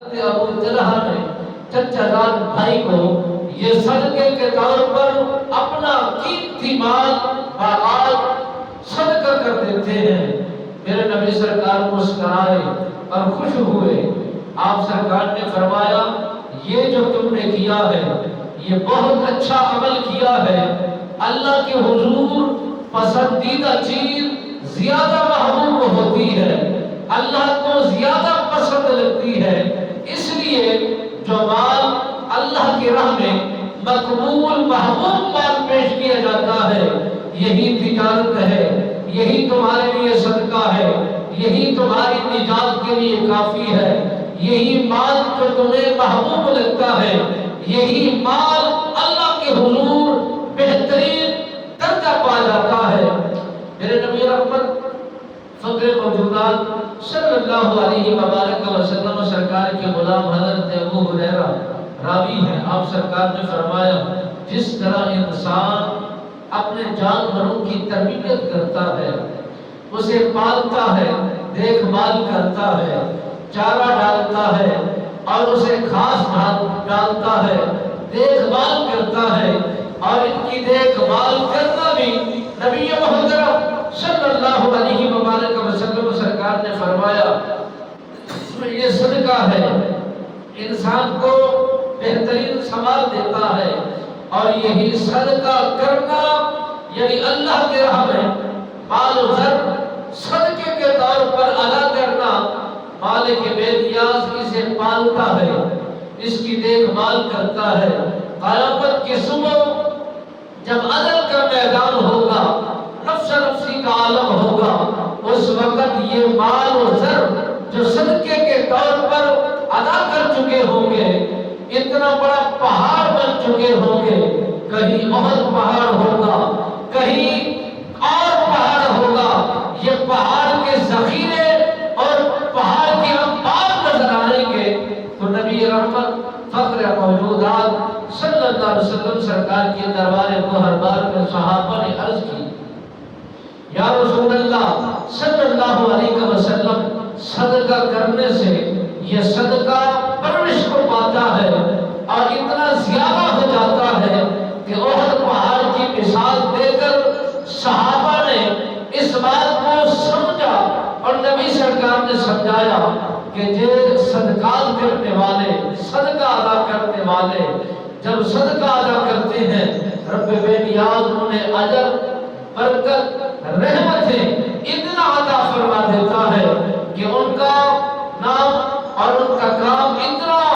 ابو طلحہ نے چچا جان بھائی کو یہ صدقے کے طور پر اپنا قیمتی مال باغات صدقہ کر دیتے ہیں۔ میرے نبی سرکار مسکرائے اور خوش ہوئے۔ آپ سرکار نے فرمایا یہ جو تم نے کیا ہے یہ بہت اچھا عمل کیا ہے۔ اللہ کے حضور پسندیدہ چیز زیادہ محبوب ہوتی ہے، اللہ کو زیادہ پسند لگتی ہے، اس لیے جو مال اللہ کی راہ میں مقبول محبوب مال پیش کیا جاتا ہے یہی تجارت ہے، یہی تمہارے لیے صدقہ ہے، یہی تمہاری نجات کے لیے کافی ہے۔ یہی مال جو تمہیں محبوب لگتا ہے یہی مال اللہ کے حضور بہترین درجہ پا جاتا ہے۔ میرے نبی رحمت فقر موجودات صلی اللہ علیہ وآلہ وسلم سرکار کے غلام حضرت ابو ہریرہ راوی ہیں، آپ سرکار نے فرمایا جس طرح انسان اپنے جانوروں کی تربیت کرتا ہے، اسے پالتا ہے، دیکھ بھال کرتا ہے، چارہ ڈالتا ہے اور اسے گھاس ڈالتا ہے، دیکھ بھال کرتا ہے، اور ان کی دیکھ بھال کرنا بھی نبی محترم صلی اللہ علیہ وآلہ وسلم سرکار نے فرمایا یہ صدقہ ہے، انسان کو بہترین ثمار دیتا ہے۔ اور یہی صدقہ کرنا یعنی اللہ کے راہ میں مال و زر صدقے کے طور پر ادا کرنا، مالک بے نیاز اسے پالتا ہے، اس کی دیکھ بھال کرتا ہے۔ قیامت کی صبح جب عدل کا میدان ہوگا، نفس نفسی کا عالم ہوگا، اس وقت یہ مال و زر جو صدقے کے طور پر ادا کر چکے ہوں گے اتنا بڑا پہاڑ بن چکے ہوں گے، کہیں احد پہاڑ ہوگا، کہیں اور پہاڑ ہوگا، یہ پہاڑ کے ذخیرے اور پہاڑ کے انبار نظر آئیں گے۔ تو نبی رحمت فخر موجودات صلی اللہ علیہ وسلم سرکار کے دربار مہربان میں صحابہ نے عرض کی یا رسول اللہ صلی اللہ علیہ وسلم صدقہ کرنے سے یہ صدقہ پرورش کو پاتا ہے اور اتنا زیادہ ہو جاتا ہے کہ احد پہاڑ کی مثال دے کر صحابہ نے اس بات کو سمجھا اور نبی سرکار نے سمجھایا کہ یہ صدقات کرنے والے، صدقہ ادا کرنے والے جب صدقہ ادا کرتے ہیں رب بے نیاز انہیں اجر، برکت